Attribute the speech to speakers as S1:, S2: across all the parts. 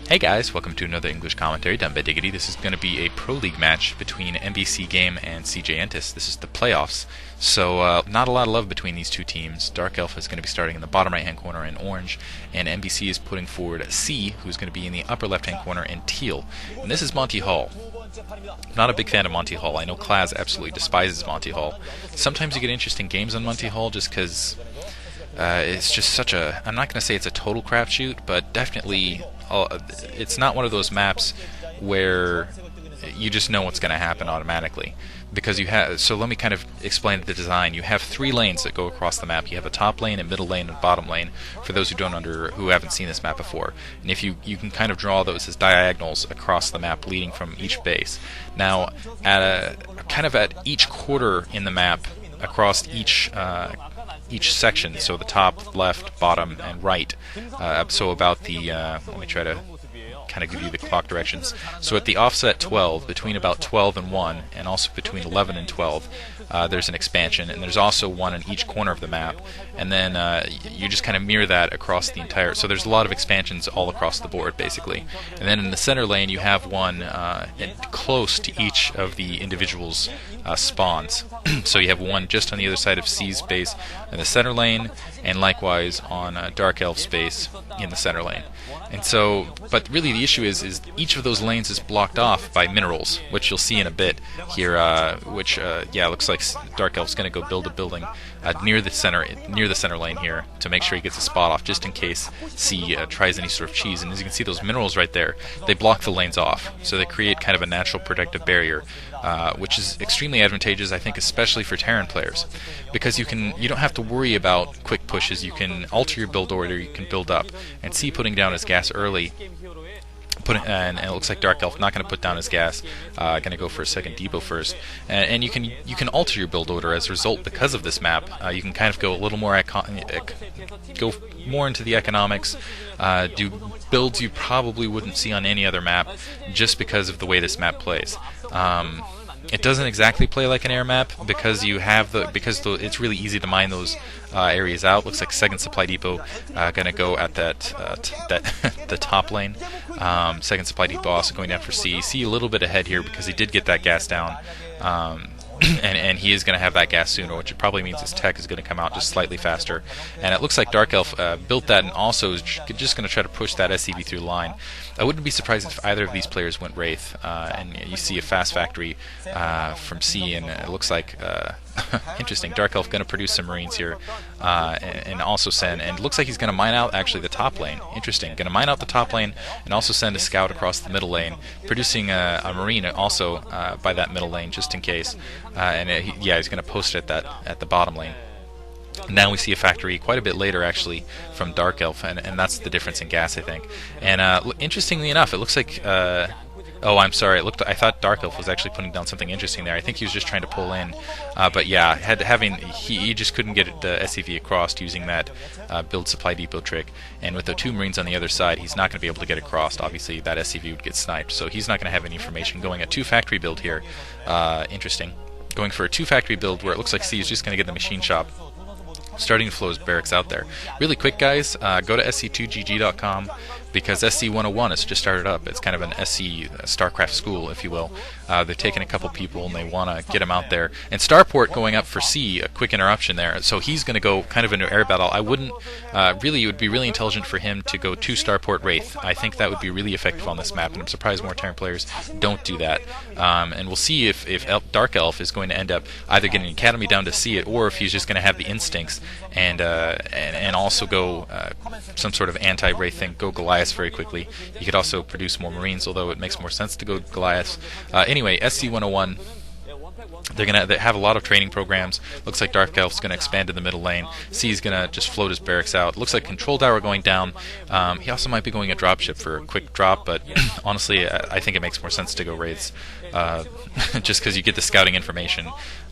S1: Hey guys, welcome to another English commentary done by Diggity. This is going to be a Pro League match between MBC Game and CJ Entis. This is the playoffs, so not a lot of love between these two teams. Darkelf is going to be starting in the bottom right-hand corner in orange, and MBC is putting forward C, who's going to be in the upper left-hand corner in teal. And this is Monty Hall. Not a big fan of Monty Hall. I know Klaz absolutely despises Monty Hall. Sometimes you get interesting games on Monty Hall just because it's just such a... I'm not going to say it's a total crapshoot, but definitely... it's not one of those maps where you just know what's going to happen automatically, because you have. So let me kind of explain the design. You have three lanes that go across the map. You have a top lane, a middle lane, and bottom lane. For those who haven't seen this map before, and if you can kind of draw those as diagonals across the map, leading from each base. Now, at each quarter in the map, across each section, so the top, left, bottom, and right. So about the, let me try to kind of give you the clock directions. So at the offset 12, between about 12 and 1, and also between 11 and 12, there's an expansion, and there's also one in each corner of the map. And then you just kind of mirror that across the entire... So there's a lot of expansions all across the board, basically. And then in the center lane, you have one close to each of the individuals' spawns. So you have one just on the other side of C's base in the center lane, and likewise on Darkelf's base in the center lane. And so, but really the issue is each of those lanes is blocked off by minerals, which you'll see in a bit here. Yeah, looks like Darkelf's going to go build a building near the center lane here to make sure he gets a spot off, just in case C tries any sort of cheese. And as you can see, those minerals right there, they block the lanes off, so they create kind of a natural protective barrier, which is extremely advantageous, I think, especially for Terran players, because you don't have to worry about quick pushes. You can alter your build order, you can build up, and C putting down his gas early. And it looks like Darkelf not going to put down his gas, going to go for a second depot first, and you can alter your build order as a result because of this map. You can kind of go a little more go more into the economics, do builds you probably wouldn't see on any other map, just because of the way this map plays. It doesn't exactly play like an air map because it's really easy to mine those areas out. Looks like second supply depot gonna go at the top lane. Second supply depot also going down for C. C a little bit ahead here because he did get that gas down. And he is going to have that gas sooner, which probably means his tech is going to come out just slightly faster. And it looks like Darkelf built that and also is just going to try to push that SCV through the line. I wouldn't be surprised if either of these players went Wraith, and you see a fast factory from C, and it looks like interesting. Darkelf going to produce some Marines here, and also send, and it looks like he's going to mine out actually the top lane. Interesting. Going to mine out the top lane and also send a scout across the middle lane, producing a Marine also by that middle lane just in case. He's going to post it at the bottom lane. Now we see a factory quite a bit later, actually, from Darkelf, and that's the difference in gas, I think. And interestingly enough, it looks like... oh, I'm sorry. I thought Darkelf was actually putting down something interesting there. I think he was just trying to pull in, but yeah, he just couldn't get the SCV across using that build supply depot trick. And with the two Marines on the other side, he's not going to be able to get across. Obviously, that SCV would get sniped, so he's not going to have any information. Going a 2-factory build here, interesting. Going for a 2-factory build where it looks like C is just going to get the machine shop, starting to flow his barracks out there. Really quick, guys, go to sc2gg.com, because SC101 has just started up. It's kind of an SC StarCraft school, if you will. They're taking a couple people and they want to get them out there. And Starport going up for C, a quick interruption there. So he's going to go kind of into air battle. I wouldn't, really, it would be really intelligent for him to go to Starport Wraith. I think that would be really effective on this map, and I'm surprised more Terran players don't do that. And we'll see if Darkelf is going to end up either getting Academy down to see it, or if he's just going to have the instincts and also go some sort of anti-Wraith thing, go Goliath very quickly. He could also produce more Marines, although it makes more sense to go Goliath. Anyway, SC101, they have a lot of training programs. Looks like Darkelf's going to expand to the middle lane. C's going to just float his barracks out. Looks like Control Tower going down. He also might be going a dropship for a quick drop, but honestly, I think it makes more sense to go Wraiths, just because you get the scouting information.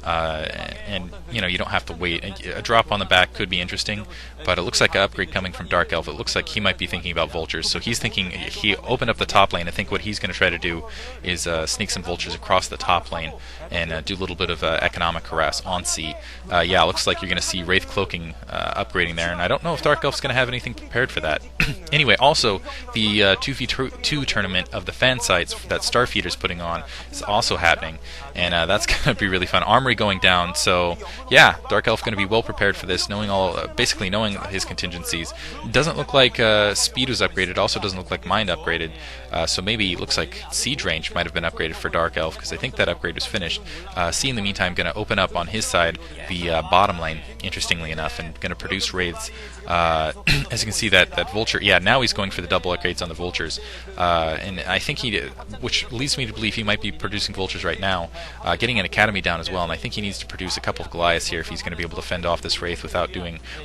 S1: and you don't have to wait. A drop on the back could be interesting, but it looks like an upgrade coming from Darkelf. It looks like he might be thinking about vultures, so he's thinking he opened up the top lane. I think what he's going to try to do is sneak some vultures across the top lane and do a little bit of economic harass on C. Yeah, it looks like you're going to see Wraith Cloaking upgrading there, and I don't know if Darkelf's going to have anything prepared for that. Anyway, also the 2v2 tournament of the fan sites that Starfeeder's putting on is also happening, and that's going to be really fun. Armory going down, so yeah, Darkelf going to be well prepared for this, knowing basically knowing his contingencies. Doesn't look like Speed was upgraded. Also doesn't look like Mind upgraded. So maybe it looks like Siege Range might have been upgraded for Darkelf, because I think that upgrade was finished. C in the meantime going to open up on his side the bottom lane, interestingly enough, and going to produce wraiths. As you can see, that vulture. Yeah, now he's going for the double upgrades on the vultures, and I think which leads me to believe he might be producing vultures right now, getting an academy down as well. And I think he needs to produce a couple of Goliaths here if he's going to be able to fend off this wraith without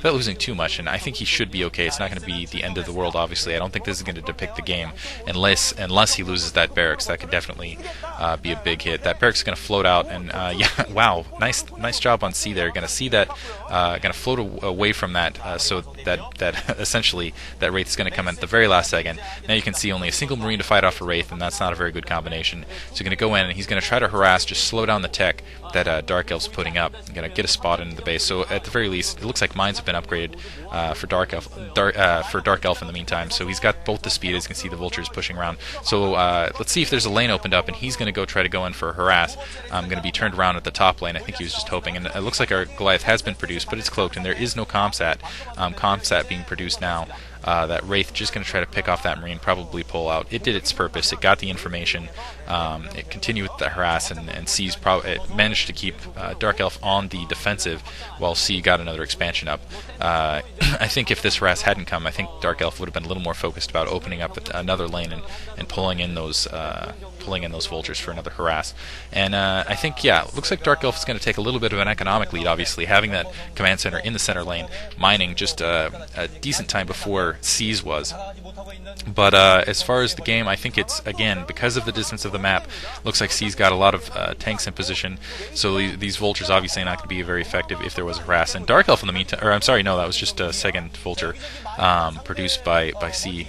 S1: losing too much. And I think he should be okay. It's not going to be the end of the world. Obviously, I don't think this is going to depict the game unless he loses that barracks. That could definitely be a big hit. That barracks is going to float out, and yeah, wow, nice job on C there. Going to see that, going to float away from that, so that essentially that wraith is going to come in at the very last second. Now you can see only a single marine to fight off a wraith, and that's not a very good combination. So he's going to go in and he's going to try to harass, just slow down the tech that Darkelf's putting up. I'm going to get a spot into the base. So at the very least, it looks like mines have been upgraded for Darkelf in the meantime. So he's got both the speed, as you can see the vultures pushing around. So let's see if there's a lane opened up, and he's going to try to go in for a harass. I'm going to be turned around at the top lane. I think he was just hoping, and it looks like our Goliath has been produced, but it's cloaked, and there is no Comsat. Comsat being produced now. That Wraith just going to try to pick off that Marine, probably pull out. It did its purpose. It got the information. It continued with the harass, and it managed to keep Darkelf on the defensive while C got another expansion up. I think if this harass hadn't come, I think Darkelf would have been a little more focused about opening up another lane and pulling in those vultures for another harass. And I think, yeah, it looks like Darkelf is going to take a little bit of an economic lead, obviously, having that command center in the center lane, mining just a decent time before C's was. But as far as the game, I think it's, again, because of the distance of the map, looks like C's got a lot of tanks in position, so these vultures obviously not going to be very effective if there was a harass. And Darkelf in the meantime, or I'm sorry, no, that was just a second vulture produced by C.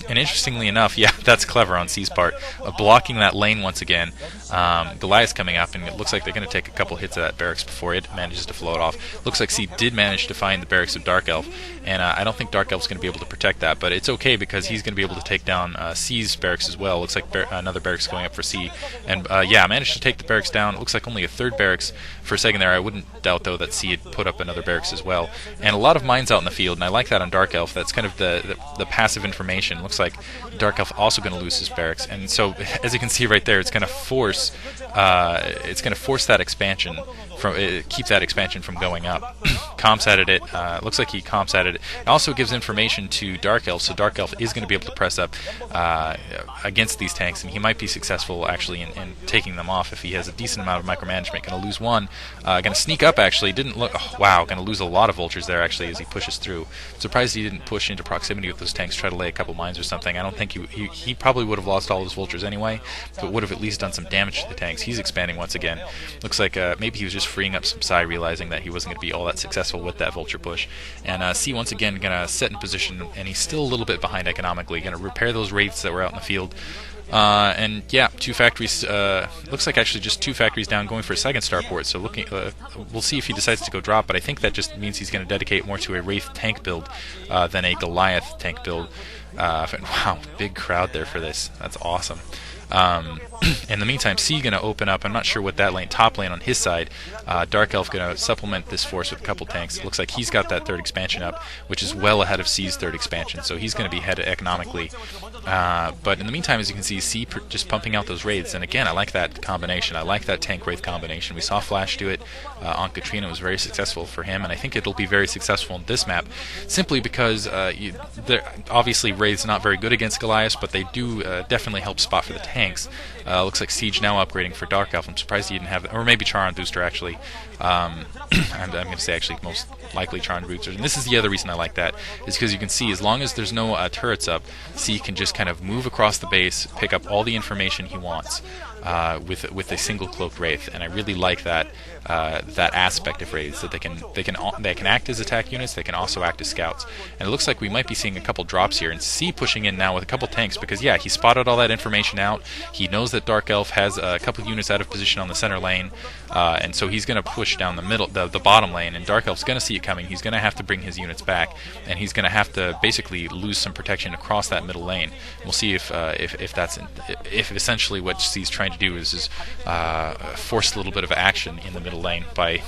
S1: And interestingly enough, yeah, that's clever on C's part, blocking that lane once again. Goliath's coming up, and it looks like they're going to take a couple hits of that barracks before it manages to float off. Looks like C did manage to find the barracks of Darkelf, and I don't think Darkelf's going to be able to protect that, but it's okay because he's going to be able to take down C's barracks as well. Looks like another barracks going up for C, and yeah, managed to take the barracks down. It looks like only a third barracks for a second there. I wouldn't doubt though that C had put up another barracks as well, and a lot of mines out in the field, and I like that on Darkelf. That's kind of the passive information. Looks like Darkelf also going to lose his barracks, and so as you can see right there, it's going to force that expansion keep that expansion from going up. Comsatted it. Looks like he comsatted it. It also gives information to Darkelf, so Darkelf is going to be able to press up against these tanks, and he might be successful actually in taking them off if he has a decent amount of micromanagement. Going to lose one. Going to sneak up actually. Didn't look. Oh, wow. Going to lose a lot of vultures there actually as he pushes through. Surprised he didn't push into proximity with those tanks, try to lay a couple mines or something. I don't think he probably would have lost all those vultures anyway, but would have at least done some damage to the tanks. He's expanding once again. Looks like maybe he was just freeing up some psi, realizing that he wasn't going to be all that successful with that vulture push. And C once again going to set in position, and he's still a little bit behind economically. Going to repair those wraiths that were out in the field. And yeah, 2 factories, looks like actually just 2 factories down, going for a second starport, so we'll see if he decides to go drop, but I think that just means he's going to dedicate more to a Wraith tank build than a Goliath tank build. Wow, big crowd there for this. That's awesome. In the meantime, C going to open up. I'm not sure what that lane, top lane on his side. Darkelf going to supplement this force with a couple tanks. It looks like he's got that 3rd expansion up, which is well ahead of C's 3rd expansion, so he's going to be ahead economically. But in the meantime, as you can see, C just pumping out those raids. And again, I like that combination. I like that tank wraith combination. We saw Flash do it on Katrina. It was very successful for him, and I think it'll be very successful in this map, simply because obviously Wraith's not very good against Goliaths, but they do definitely help spot for the tanks. Looks like Siege now upgrading for Darkelf. I'm surprised he didn't have, or maybe Charon booster actually. I'm going to say actually most likely Charon booster. And this is the other reason I like that, is because you can see as long as there's no turrets up, C can just just kind of move across the base, pick up all the information he wants with a single cloaked wraith, and I really like that aspect of wraiths, that they can act as attack units, they can also act as scouts. And it looks like we might be seeing a couple drops here, and C pushing in now with a couple tanks, because yeah, he spotted all that information out. He knows that Darkelf has a couple units out of position on the center lane, and so he's going to push down the middle, the bottom lane, and Darkelf's going to see it coming. He's going to have to bring his units back, and he's going to have to basically lose some protection across that middle lane. We'll see if essentially what C's trying to do is force a little bit of action in the middle lane by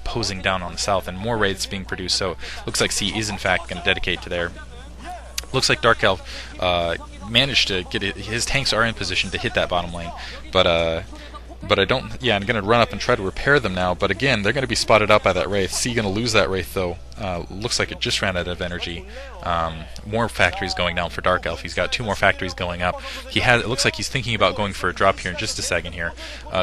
S1: posing down on the south, and more raids being produced. So looks like C is in fact going to dedicate to there. Looks like Darkelf managed to get it. His tanks are in position to hit that bottom lane, but I don't. Yeah, I'm going to run up and try to repair them now. But again, they're going to be spotted out by that wraith. C going to lose that wraith though. Looks like it just ran out of energy. More factories going down for Darkelf. He's got 2 more factories going up. It looks like he's thinking about going for a drop here in just a second here.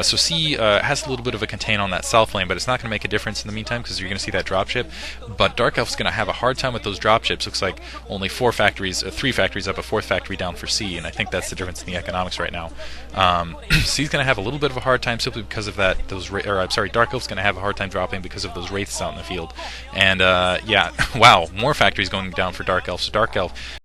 S1: So C has a little bit of a contain on that south lane, but it's not going to make a difference in the meantime because you're going to see that dropship. But Darkelf's going to have a hard time with those dropships. Looks like only 3 factories up, a 4th factory down for C, and I think that's the difference in the economics right now. C's going to have a little bit of a hard time simply because of that. Darkelf's going to have a hard time dropping because of those wraiths out in the field. And yeah, wow, more factories going down for Darkelf. So Darkelf